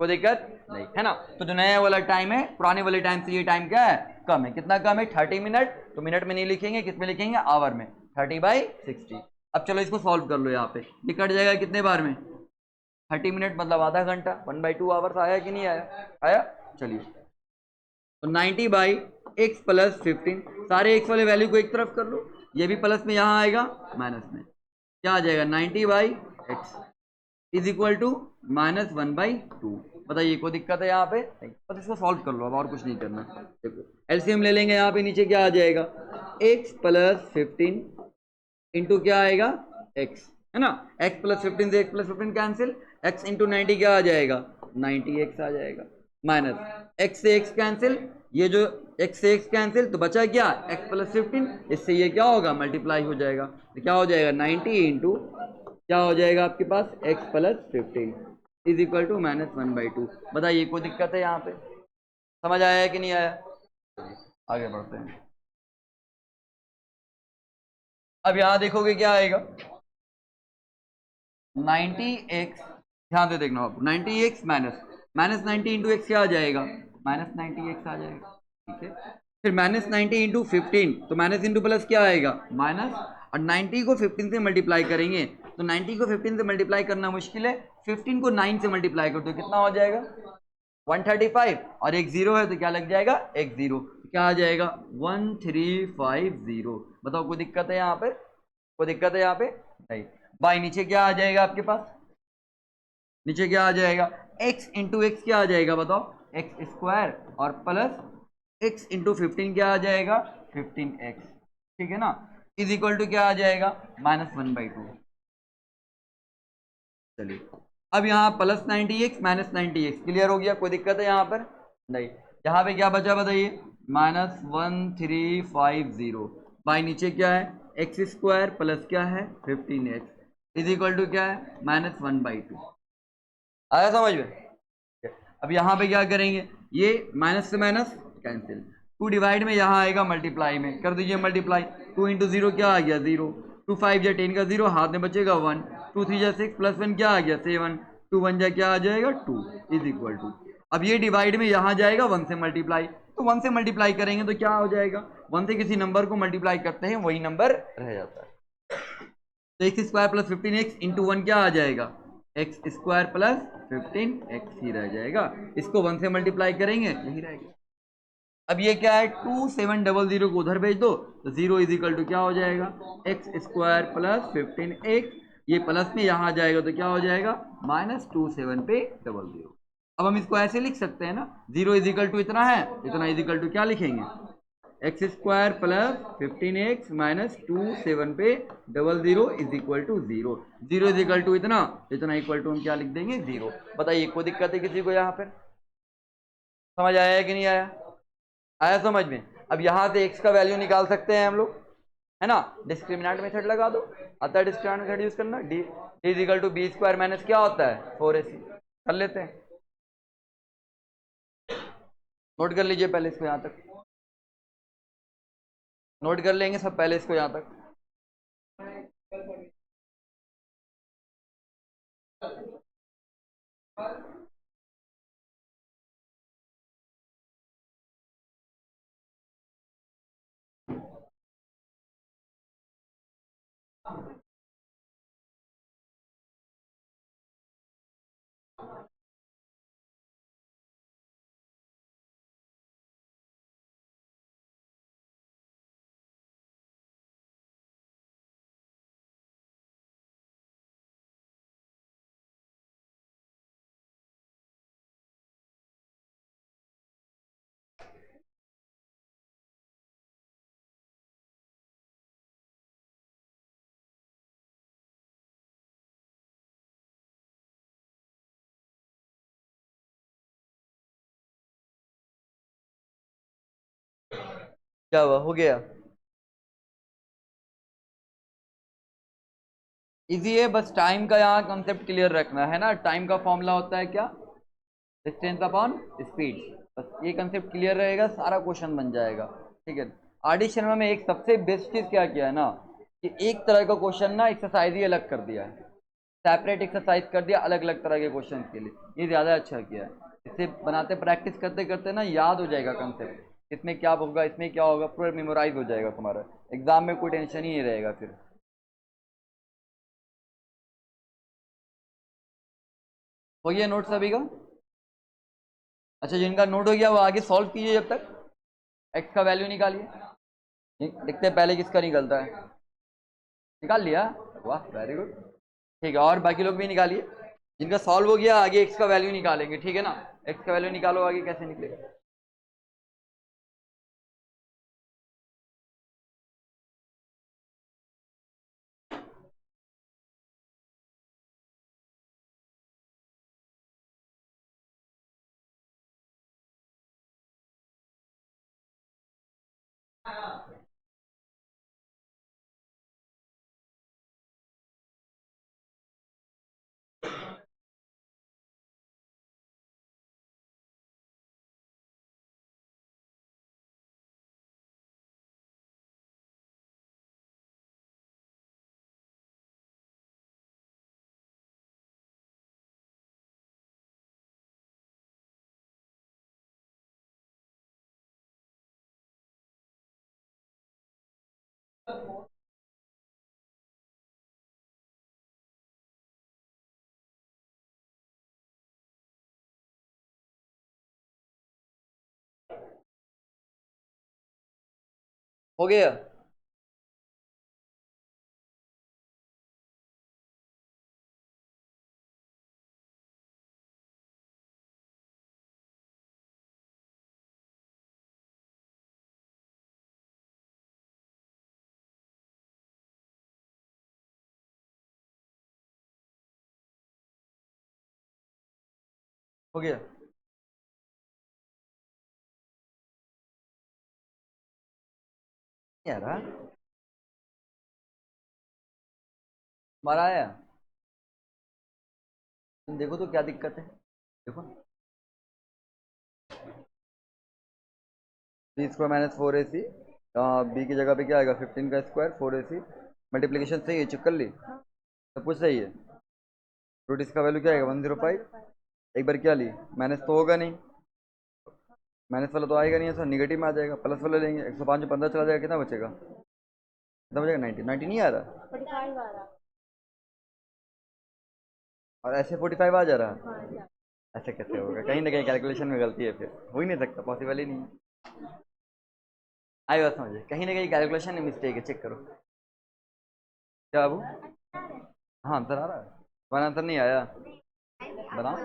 कोई दिक्कत नहीं है ना। तो जो नया वाला टाइम है, पुराने वाले टाइम से ये टाइम क्या है, कम है। कितना कम है, 30 मिनट। तो मिनट में नहीं लिखेंगे, किस में लिखेंगे, आवर में, 30/60। अब चलो इसको सॉल्व कर लो, यहाँ पे ये कट जाएगा कितने बार में, 30 मिनट मतलब आधा घंटा, 1/2 आवर्स आया कि नहीं आया? आया। चलिए, तो 90 बाई एक्स प्लस 15, सारे एक्स वाले वैल्यू को एक तरफ कर लो, ये भी प्लस में यहाँ आएगा माइनस में, क्या आ जाएगा 90 by x is equal to -1/2। बताइए कोई दिक्कत है यहाँ पे? बस इसको सॉल्व कर लो, अब और कुछ नहीं करना। देखो एलसीएम ले लेंगे, यहाँ पे नीचे क्या आ जाएगा, एक्स प्लस 15 इंटू क्या आएगा एक्स, है ना, x प्लस 15 से x plus 15 cancel, x into 90 क्या आ जाएगा 90x आ जाएगा, माइनस x से x कैंसिल, ये जो x से x कैंसिल तो बचा क्या x प्लस 15, इससे ये क्या होगा मल्टीप्लाई हो जाएगा, तो क्या हो जाएगा 90 इंटू क्या हो जाएगा आपके पास x plus 15 is equal to -1/2। बताइए कोई दिक्कत है यहाँ पे? समझ आया कि नहीं आया? आगे बढ़ते हैं। अब यहाँ देखोगे क्या आएगा 90x, ध्यान से देखना आप, 90x माइनस 90 इंटू एक्स क्या आ जाएगा -90x आ जाएगा, ठीक है। फिर -90 इंटू 15, तो माइनस इंटू प्लस क्या आएगा माइनस, और 90 को 15 से मल्टीप्लाई करेंगे, तो 90 को 15 से मल्टीप्लाई करना मुश्किल है, 15 को 9 से मल्टीप्लाई कर दो कितना हो जाएगा 135, और एक जीरो है तो क्या लग जाएगा एक जीरो, क्या आ जाएगा 1350। बताओ कोई दिक्कत है यहाँ पे? कोई दिक्कत है यहाँ पे? नहीं। बाई नीचे क्या आ जाएगा आपके पास, नीचे क्या आ जाएगा x इंटू एक्स क्या आ जाएगा बताओ एक्स स्क्वायर, और प्लस x इंटू 15 क्या आ जाएगा 15x, ठीक है ना, इज इक्वल टू क्या आ जाएगा -1/2। चलिए, अब यहाँ plus 90x minus 90x clear हो गया, कोई दिक्कत है यहाँ पर? नहीं। यहाँ पे क्या बचा बताइए -1350, बाई नीचे क्या है एक्स स्क्वायर प्लस क्या है 15x इज इक्वल टू क्या है -1/2। आया समझ में? अब यहाँ पे क्या करेंगे, ये माइनस से माइनस कैंसिल, 2 डिवाइड में यहाँ आएगा मल्टीप्लाई में, कर दीजिए मल्टीप्लाई, 2 इंटू 0 क्या आ गया 0, 2 5 जा 10 का 0 हाथ में बचेगा 1, 2 3 जा 6 प्लस 1 क्या आ गया 7, 2 1 जा क्या आ जाएगा 2 इज इक्वल टू, अब ये डिवाइड में यहाँ जाएगा 1 से मल्टीप्लाई, तो 1 से मल्टीप्लाई करेंगे तो क्या हो जाएगा, 1 से किसी नंबर को मल्टीप्लाई करते हैं वही नंबर रह जाता है, तो x square plus 15x into 1 क्या आ जाएगा एक्स स्क्वायर प्लस 15x ही रह जाएगा, इसको 1 से मल्टीप्लाई करेंगे यही रहेगा। अब ये क्या है 2700 को उधर भेज दो, तो 0 इज इक्वल टू क्या हो जाएगा एक्स स्क्वायर प्लस 15x, ये प्लस में यहाँ आ जाएगा तो क्या हो जाएगा -27 पे 00। अब हम इसको ऐसे लिख सकते हैं ना, 0 इज इक्वल टू इतना है, इतना इज इक्वल टू क्या लिखेंगे x square plus 15x minus 27 पे 00 is equal to 0, 0 is equal to इतना, इतना इक्वल टू हम क्या लिख देंगे 0। बताइए कोई दिक्कत है किसी को यहाँ पर? समझ आया है कि नहीं आया? आया समझ में? अब यहाँ से x का वैल्यू निकाल सकते हैं हम लोग, है ना, डिस्क्रिमिनेंट मेथड लगा दो, आता है डिस्क्रिमिनेंट मेथड यूज करना, d is equal to b square minus क्या होता है 4ac, कर लेते हैं, नोट कर लीजिए पहले इसको यहाँ तक, नोट कर लेंगे सब पहले इसको यहाँ तक। क्या हुआ, हो गया? इजी है, बस टाइम का यहाँ कंसेप्ट क्लियर रखना है ना, टाइम का फॉर्मूला होता है क्या डिस्टेंस अपॉन स्पीड, बस ये कंसेप्ट क्लियर रहेगा सारा क्वेश्चन बन जाएगा, ठीक है। आर डी शर्मा में एक सबसे बेस्ट चीज़ क्या किया है ना, कि एक तरह का क्वेश्चन ना एक्सरसाइज ही अलग कर दिया है, सेपरेट एक्सरसाइज कर दिया अलग अलग तरह के क्वेश्चन के लिए, ये ज़्यादा अच्छा किया है, इससे बनाते प्रैक्टिस करते करते ना याद हो जाएगा कंसेप्ट, इसमें क्या होगा इसमें क्या होगा पूरा मेमोराइज हो जाएगा तुम्हारा, एग्जाम में कोई टेंशन ही नहीं रहेगा फिर। हो गया नोट सभी का? अच्छा, जिनका नोट हो गया वो आगे सॉल्व कीजिए जब तक। एक्स का वैल्यू निकालिए। देखते हैं पहले किसका निकलता है। निकाल लिया? वाह, वेरी गुड। ठीक है, और बाकी लोग भी निकालिए। जिनका सॉल्व हो गया आगे एक्स का वैल्यू निकालेंगे, ठीक है ना। एक्स का वैल्यू निकालो, आगे कैसे निकलेगा। हो गया? हो गया? यार हमारा आया। तुम देखो तो क्या दिक्कत है, देखो। बी स्क्वायर माइनस फोर ए सी, बी की जगह पे क्या आएगा, 15 का स्क्वायर 4ac। मल्टीप्लीकेशन सही है, चेक कर ली, सब कुछ सही है। रूट इसका वैल्यू क्या आएगा, 105। एक बार क्या ली, माइनस तो होगा नहीं, माइनस वाला तो आएगा नहीं, ऐसा निगेटिव में आ जाएगा। प्लस वाला लेंगे, 105 में 15 चला जाएगा, कितना बचेगा, कितना बचेगा, 90 नहीं आ रहा। 45 आ रहा, और ऐसे 45 आ जा रहा है। ऐसे कैसे होगा, कहीं ना कहीं कैलकुलेशन में गलती है, फिर हो ही नहीं सकता, पॉसिबल ही नहीं है। आई बात समझे, कहीं ना कहीं कैलकुलेशन में मिस्टेक है, चेक करो। क्या बाबू? हाँ, आंसर आ रहा है, तुम्हारा आंसर नहीं आया, बनाओ।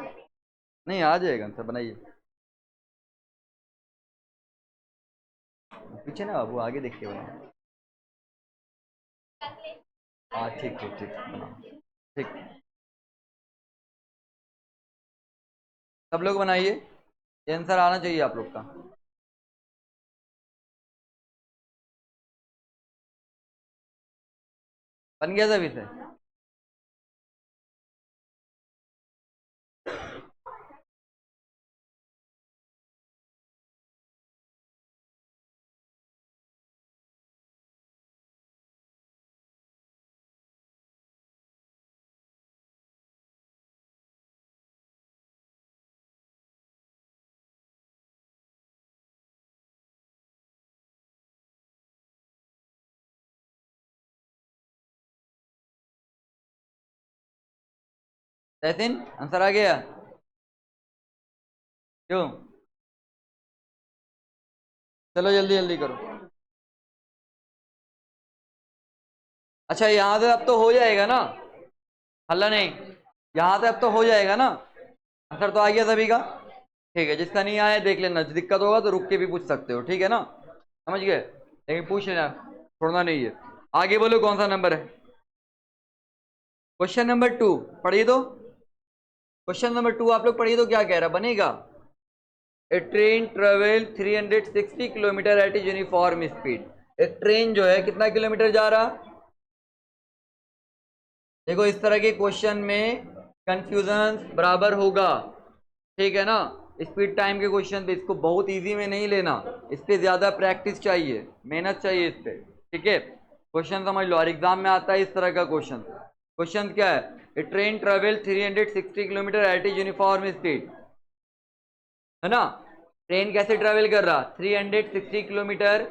नहीं, आ जाएगा आंसर, बनाइए। पीछे ना बाबू, आगे देख के बनाओ। हाँ, ठीक ठीक ठीक, बनाओ। ठीक, सब लोग बनाइए, ये आंसर आना चाहिए आप लोग का। बन गया सभी से? जैसिन, आंसर आ गया? क्यों? चलो जल्दी जल्दी करो। अच्छा, यहाँ से अब तो हो जाएगा ना, हल्ला नहीं, यहाँ से अब तो हो जाएगा ना। आंसर तो आ गया सभी का। ठीक है, जिसका नहीं आया देख लेना, दिक्कत होगा तो रुक के भी पूछ सकते हो, ठीक है ना, समझ गए, लेकिन पूछ लेना, छोड़ना नहीं है। आगे बोलो कौन सा नंबर है। क्वेश्चन नंबर 2 पढ़िए तो। क्वेश्चन नंबर 2 आप लोग पढ़िए तो, क्या कह रहा बनेगा। A train travel 360 kilometre at uniform speed. एक ट्रेन जो है कितना किलोमीटर जा रहा। देखो, इस तरह के क्वेश्चन में कंफ्यूजन बराबर होगा, ठीक है ना। स्पीड टाइम के क्वेश्चन पे इसको बहुत इजी में नहीं लेना, इस पे ज्यादा प्रैक्टिस चाहिए, मेहनत चाहिए इस पे, ठीक है। क्वेश्चन समझ लो, और एग्जाम में आता है इस तरह का क्वेश्चन। क्वेश्चन क्या है, a train travel 360 kilometre at uniform speed, है ना। ट्रेन कैसे ट्रेवल कर रहा, 360 किलोमीटर,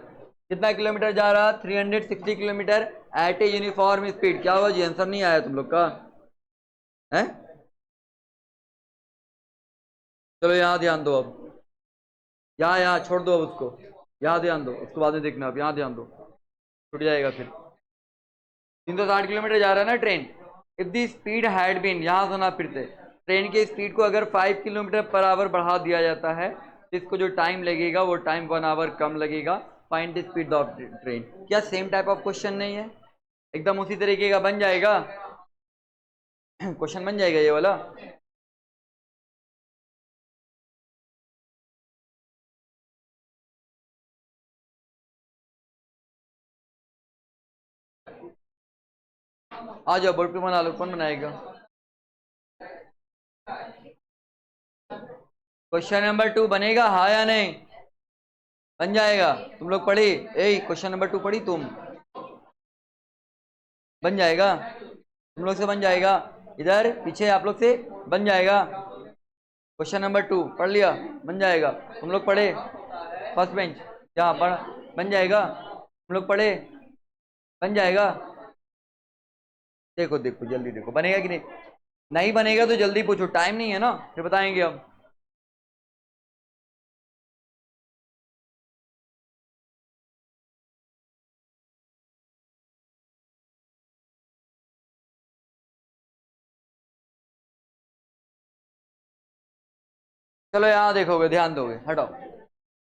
कितना किलोमीटर जा रहा, 360 kilometre at a uniform speed. क्या हुआ जी, आंसर नहीं आया तुम लोग का है? चलो यहाँ ध्यान दो, अब यहाँ छोड़ दो, अब उसको यहाँ ध्यान दो, उसको बाद में देखना, अब यहाँ ध्यान दो, छूट जाएगा फिर। 360 किलोमीटर जा रहा है ना train. If the speed had been, यहाँ सुना फिर से, ट्रेन की स्पीड को अगर 5 किलोमीटर पर आवर बढ़ा दिया जाता है तो इसको जो टाइम लगेगा वो टाइम 1 आवर कम लगेगा। Find the speed of train. क्या सेम टाइप ऑफ क्वेश्चन नहीं है? एकदम उसी तरीके का बन जाएगा, क्वेश्चन बन जाएगा ये वाला। आ जाओ बोर्ड पे बना लो, कौन बनाएगा? क्वेश्चन नंबर 2 बनेगा, हाँ या नहीं? बन जाएगा। तुम लोग पढ़ी, क्वेश्चन नंबर 2 पढ़ी तुम? बन जाएगा, तुम लोग से बन जाएगा, इधर पीछे आप लोग से बन जाएगा। क्वेश्चन नंबर 2 पढ़ लिया, बन जाएगा। तुम लोग पढ़े फर्स्ट बेंच, क्या पढ़, बन जाएगा। तुम लोग पढ़े, बन जाएगा। देखो देखो जल्दी देखो, बनेगा कि नहीं? नहीं बनेगा तो जल्दी पूछो, टाइम नहीं है ना, फिर बताएंगे हम। चलो यहाँ देखोगे, ध्यान दोगे, हटाओ,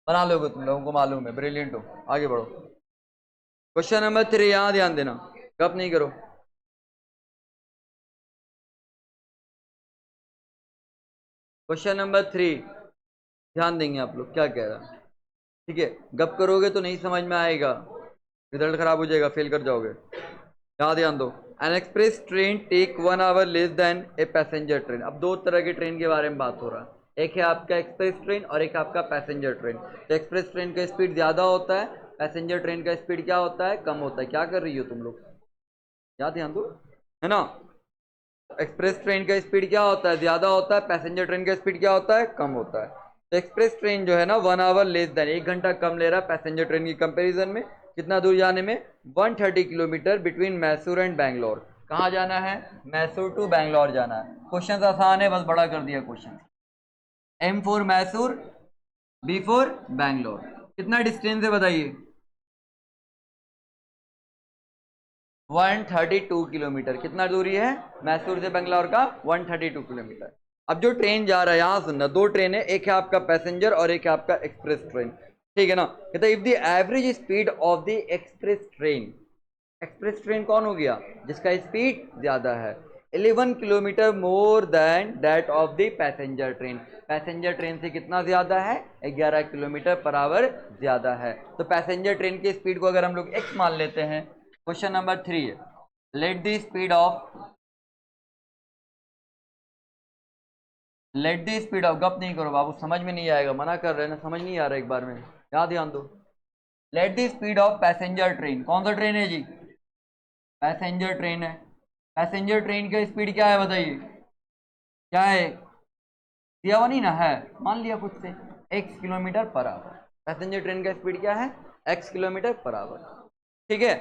बना लोगे, तुम लोगों को मालूम है, ब्रिलियंट हो, आगे बढ़ो। क्वेश्चन नंबर 3, यहाँ ध्यान देना, गप नहीं करो। क्वेश्चन नंबर 3 ध्यान देंगे आप लोग, क्या कह रहा है, ठीक है? गप करोगे तो नहीं समझ में आएगा, रिजल्ट खराब हो जाएगा, फेल कर जाओगे। यहाँ ध्यान दो। An express train take 1 hour less than a passenger train. अब दो तरह की ट्रेन के बारे में बात हो रहा है, एक है आपका एक्सप्रेस ट्रेन और एक आपका पैसेंजर ट्रेन। तो एक्सप्रेस ट्रेन का स्पीड ज्यादा होता है, पैसेंजर ट्रेन का स्पीड क्या होता है, कम होता है। क्या कर रही हो तुम लोग, यहाँ ध्यान दो, है ना? एक्सप्रेस ट्रेन का स्पीड क्या होता है, ज्यादा होता है, पैसेंजर ट्रेन का स्पीड क्या होता है, कम होता है। तो एक्सप्रेस ट्रेन जो है ना 1 आवर लेस देन, 1 घंटा कम ले रहा है पैसेंजर ट्रेन की कंपैरिजन में। कितना दूर जाने में? 130 kilometre between Mysore and Bangalore. कहाँ जाना है? मैसूर टू बैंगलोर जाना है। क्वेश्चन आसान है, बस बड़ा कर दिया question. M for Mysore, B for Bangalore. कितना डिस्टेंस है बताइए? 132 किलोमीटर। कितना दूरी है मैसूर से बेंगलोर का? 132 किलोमीटर। अब जो ट्रेन जा रहा है, यहां सुनना, दो ट्रेन है, एक है आपका पैसेंजर और एक है आपका एक्सप्रेस ट्रेन, ठीक है ना? कहता है if the average speed of the express train, express train कौन हो गया? जिसका स्पीड ज्यादा है, 11 kilometre more than that of the passenger train. Passenger train से कितना ज्यादा है? 11 किलोमीटर पर आवर ज्यादा है। तो पैसेंजर ट्रेन की स्पीड को अगर हम लोग x मान लेते हैं। क्वेश्चन नंबर 3 है, लेट द स्पीड ऑफ गप नहीं करो बाबू, समझ में नहीं आएगा, मना कर रहे हैं ना, समझ नहीं आ रहा, एक बार में यहाँ ध्यान दो। Let the speed of passenger train, कौन सा ट्रेन है जी? पैसेंजर ट्रेन है। पैसेंजर ट्रेन का स्पीड क्या है बताइए? क्या है? दिया हुआ नहीं ना है, मान लिया खुद से, x kilometre per our. Passenger train का स्पीड क्या है? x किलोमीटर पर आवर, ठीक है?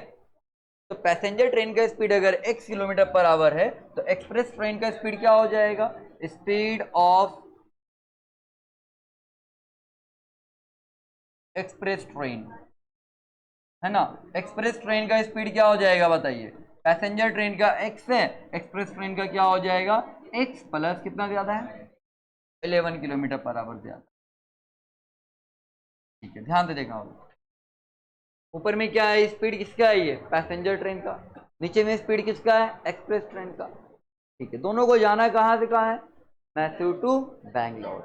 तो पैसेंजर ट्रेन का स्पीड अगर x किलोमीटर पर आवर है तो एक्सप्रेस ट्रेन का स्पीड क्या हो जाएगा? स्पीड ऑफ एक्सप्रेस ट्रेन, है ना? एक्सप्रेस ट्रेन का स्पीड क्या हो जाएगा बताइए? पैसेंजर ट्रेन का x है, एक्सप्रेस ट्रेन का क्या हो जाएगा? x प्लस कितना ज्यादा है? 11 किलोमीटर पर आवर ज्यादा, ठीक है? ध्यान से देखना, ऊपर में क्या है? स्पीड किसका है? ये पैसेंजर ट्रेन का। नीचे में स्पीड किसका है? एक्सप्रेस ट्रेन का, ठीक है? दोनों को जाना कहाँ से कहाँ है? मैसूर टू बैंगलोर।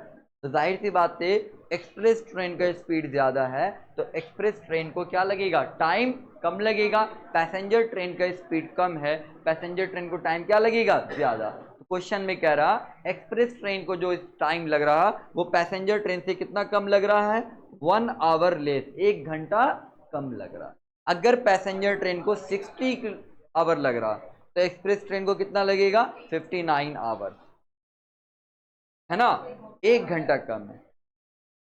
तो जाहिर सी बात है, एक्सप्रेस ट्रेन का स्पीड ज्यादा है तो एक्सप्रेस ट्रेन को क्या लगेगा? टाइम कम लगेगा। पैसेंजर ट्रेन का स्पीड कम है, पैसेंजर ट्रेन को टाइम क्या लगेगा? ज्यादा। तो क्वेश्चन में कह रहा एक्सप्रेस ट्रेन को जो टाइम लग रहा वो पैसेंजर ट्रेन से कितना कम लग रहा है? 1 आवर लेस, 1 घंटा कम लग रहा। अगर पैसेंजर ट्रेन को 60 आवर लग रहा तो एक्सप्रेस ट्रेन को कितना लगेगा? 59 आवर, है ना? 1 घंटा कम है।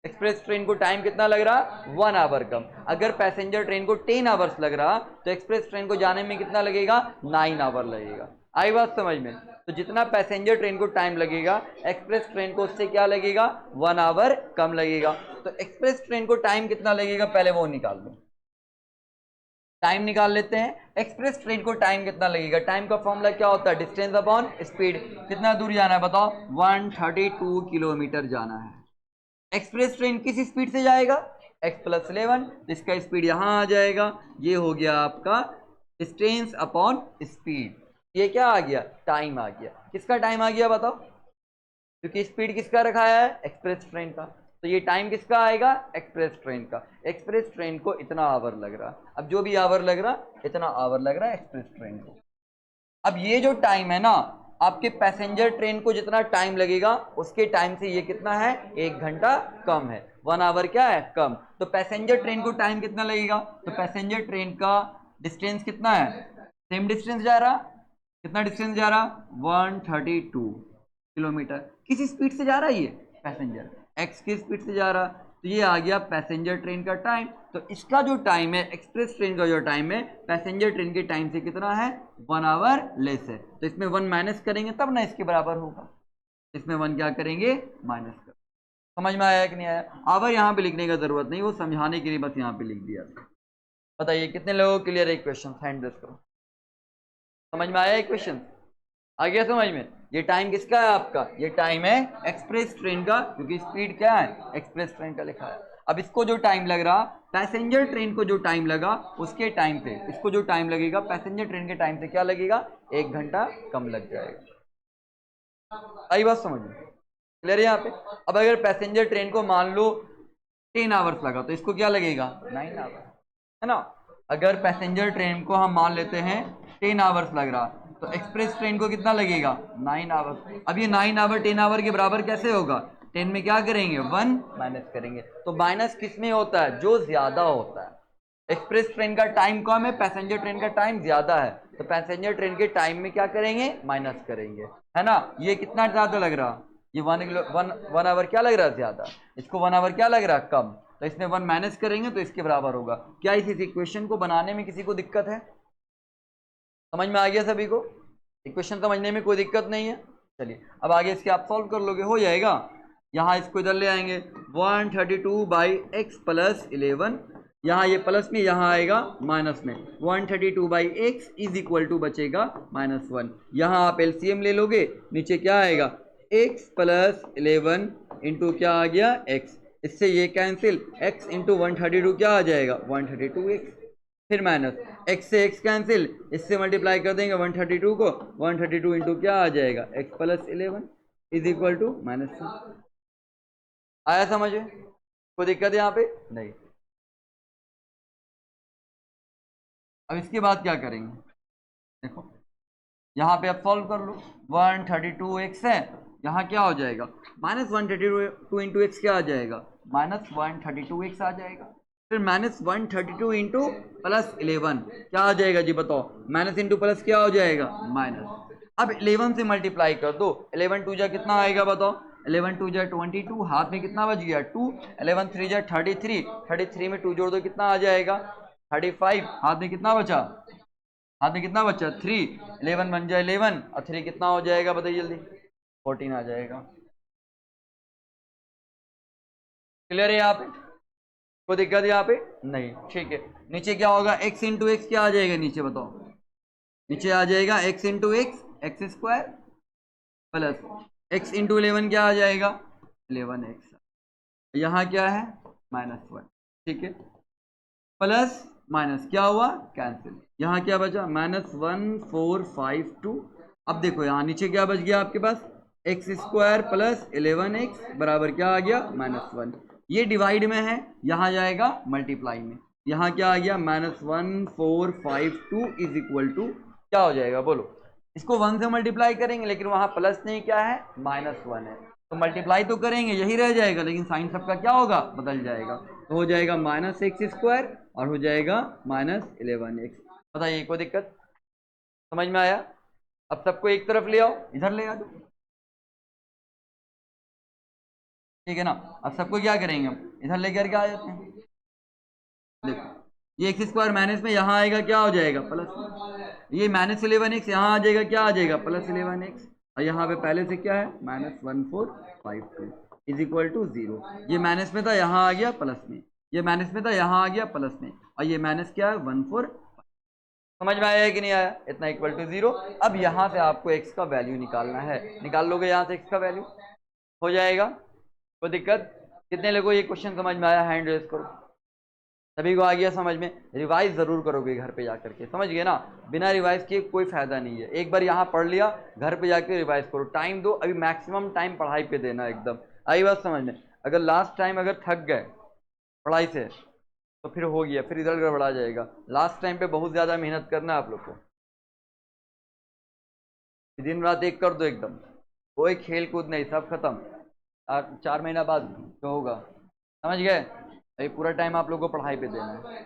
एक्सप्रेस ट्रेन को टाइम कितना लग रहा? 1 आवर कम। अगर पैसेंजर ट्रेन को 10 आवर्स लग रहा तो एक्सप्रेस ट्रेन को जाने में कितना लगेगा? 9 आवर लगेगा। आई बात समझ में? तो जितना पैसेंजर ट्रेन को टाइम लगेगा, एक्सप्रेस ट्रेन को उससे क्या लगेगा, 1 आवर कम लगेगा। तो एक्सप्रेस ट्रेन को टाइम कितना लगेगा, पहले वो निकाल लो, टाइम निकाल लेते हैं। एक्सप्रेस ट्रेन को टाइम कितना लगेगा, टाइम का फॉर्मूला क्या होता है, डिस्टेंस अपॉन स्पीड। कितना दूर जाना है बताओ, 132 किलोमीटर जाना है। एक्सप्रेस ट्रेन किस स्पीड से जाएगा, x+11, इसका स्पीड यहां आ जाएगा, ये हो गया आपका डिस्टेंस अपॉन स्पीड। ये क्या आ गया, टाइम आ गया। किसका टाइम आ गया बताओ, क्योंकि स्पीड किसका रखाया है, एक्सप्रेस ट्रेन का। तो ये टाइम किसका आएगा, एक्सप्रेस ट्रेन का। एक्सप्रेस ट्रेन को इतना आवर लग रहा, अब जो भी आवर लग रहा, इतना आवर लग रहा है एक्सप्रेस ट्रेन को। अब ये जो टाइम है ना, आपके पैसेंजर ट्रेन को जितना टाइम लगेगा उसके टाइम से ये कितना है, 1 घंटा कम है। 1 आवर क्या है, कम। तो पैसेंजर ट्रेन को टाइम कितना लगेगा, तो पैसेंजर ट्रेन का डिस्टेंस कितना है, सेम डिस्टेंस जा रहा, कितना डिस्टेंस जा रहा, 132 किलोमीटर। किस स्पीड से जा रहा है ये पैसेंजर, एक्स की स्पीड से जा रहा। तो ये आ गया पैसेंजर ट्रेन का टाइम। तो इसका जो टाइम है, एक्सप्रेस ट्रेन का जो टाइम है, पैसेंजर ट्रेन के टाइम से कितना है, 1 आवर लेस है। तो इसमें 1 माइनस करेंगे तब ना इसके बराबर होगा, इसमें 1 क्या करेंगे, माइनस कर। समझ में आया कि नहीं आया? आवर यहाँ पे लिखने का जरूरत नहीं, वो समझाने के लिए बस यहाँ पे लिख दिया। बताइए कितने लोगों को क्लियर है क्वेश्चन, हैंड रेज करो। समझ में आया क्वेश्चन, आ गया समझ में? ये टाइम किसका है आपका, ये टाइम है एक्सप्रेस ट्रेन का, क्योंकि स्पीड क्या है, एक्सप्रेस ट्रेन का लिखा है। अब इसको जो टाइम लग रहा, पैसेंजर ट्रेन को जो टाइम लगा उसके टाइम पे इसको जो टाइम लगेगा पैसेंजर ट्रेन के टाइम से क्या लगेगा, 1 घंटा कम लग जाएगा। आई बात समझ में, क्लियर है यहाँ पे? अब अगर पैसेंजर ट्रेन को मान लो 10 आवर्स लगा तो इसको क्या लगेगा, 9 आवर्स, है ना। अगर पैसेंजर ट्रेन को हम मान लेते हैं 10 आवर्स लग रहा, तो एक्सप्रेस ट्रेन को कितना लगेगा, 9 आवर्स। अब ये 9 आवर 10 आवर के बराबर कैसे होगा, 10 में क्या करेंगे, 1 माइनस करेंगे। तो माइनस किस में होता है, जो ज्यादा होता है। एक्सप्रेस ट्रेन का टाइम कम है, पैसेंजर ट्रेन का टाइम ज्यादा है, तो पैसेंजर ट्रेन के टाइम में क्या करेंगे, माइनस करेंगे, है ना। ये कितना ज्यादा लग रहा, ये 1 आवर क्या लग रहा है ज्यादा, इसको 1 आवर क्या लग रहा है कम, तो इसमें 1 माइनस करेंगे तो इसके बराबर होगा। क्या इस इक्वेशन को बनाने में किसी को दिक्कत है, समझ में आ गया सभी को? इक्वेशन समझने में कोई दिक्कत नहीं है। चलिए अब आगे इसके आप सॉल्व कर लोगे, हो जाएगा। यहाँ इसको इधर ले आएंगे, 132/x+11, यहाँ ये प्लस में यहाँ आएगा माइनस में, 132/x इज इक्वल टू बचेगा -1। यहाँ आप एलसीएम ले लोगे, नीचे क्या आएगा, x+11 इंटू क्या आ गया, x, इससे ये कैंसिल, x इंटू 132 क्या आ जाएगा, 132x, फिर माइनस x से x कैंसिल, इससे मल्टीप्लाई कर देंगे 132 को, 132 इंटू क्या आ जाएगा, x+11 इज इक्वल टू -2। आया समझ में, कोई दिक्कत है यहाँ पे नहीं। अब इसके बाद क्या करेंगे, देखो यहाँ पे आप सॉल्व कर लो, 132x है, यहाँ क्या हो जाएगा, -132 इंटू एक्स क्या आ जाएगा, -132x आ जाएगा। फिर -132 इंटू +11 क्या आ जाएगा जी बताओ, माइनस इंटू प्लस क्या हो जाएगा, माइनस। अब 11 से मल्टीप्लाई कर दो, 11 2 जा कितना आएगा बताओ, 11 2 जा 22, हाथ में कितना बच गया 2, 11 3 जा 33, 33 में 2 जोड़ दो कितना आ जाएगा 35, हाथ में कितना बचा, हाथ में कितना बचा 3, 11 बन जाए 11 और 3 कितना हो जाएगा बताइए जल्दी, 14 आ जाएगा। क्लियर है यहाँ पे, कोई दिक्कत है यहाँ पे नहीं, ठीक है। नीचे क्या होगा, x इंटू एक्स क्या आ जाएगा, नीचे बताओ, नीचे आ जाएगा x into x, x square plus x into 11 क्या आ जाएगा 11x, यहाँ क्या है -1, ठीक है, प्लस माइनस क्या हुआ कैंसिल, यहाँ क्या बचा -1452। अब देखो यहाँ नीचे क्या बच गया आपके पास, x² प्लस 11x बराबर क्या आ गया -1। ये डिवाइड में है, यहाँ जाएगा मल्टीप्लाई में, यहाँ क्या आ गया -1452 इज इक्वल टू क्या हो जाएगा बोलो, इसको 1 से मल्टीप्लाई करेंगे लेकिन वहां प्लस नहीं क्या है -1 है, तो मल्टीप्लाई तो करेंगे यही रह जाएगा, लेकिन साइन सबका क्या होगा बदल जाएगा, तो हो जाएगा -x² और हो जाएगा -11x। बताइए कोई दिक्कत, समझ में आया? अब सबको एक तरफ ले आओ, इधर ले आ दो, ठीक है ना। अब सबको क्या करेंगे हम इधर लेकर के आ जाते हैं, देखो ये x² माइनस में यहाँ आएगा क्या हो जाएगा प्लस, ये -11x यहाँ आ जाएगा, क्या आ जाएगा +11x, और यहाँ पे पहले से क्या है -1452 इज इक्वल टू 0। ये माइनस में था यहाँ आ गया प्लस में, ये माइनस में था यहाँ आ गया प्लस में, और ये माइनस क्या है 14। समझ में आया है कि नहीं आया? इतना इक्वल टू 0। अब यहाँ से आपको x का वैल्यू निकालना है, निकाल लोगे यहाँ से x का वैल्यू, हो जाएगा, कोई दिक्कत? कितने लोगों को ये क्वेश्चन समझ में आया? हैंड रेज करो। सभी को आ गया समझ में? रिवाइज जरूर करोगे घर पे जा करके, समझ गए ना? बिना रिवाइज किए कोई फायदा नहीं है। एक बार यहाँ पढ़ लिया, घर पे जाके रिवाइज करो, टाइम दो, अभी मैक्सिमम टाइम पढ़ाई पे देना एकदम। आई बात समझ में? अगर लास्ट टाइम अगर थक गए पढ़ाई से तो फिर हो गया, फिर रिजल्ट गड़बड़ा जाएगा। लास्ट टाइम पे बहुत ज्यादा मेहनत करना है आप लोग को, दिन रात एक कर दो एकदम, कोई खेल कूद नहीं, सब खत्म। 4 महीना बाद जो होगा, समझ गए? अभी पूरा टाइम आप लोग को पढ़ाई पे देना है।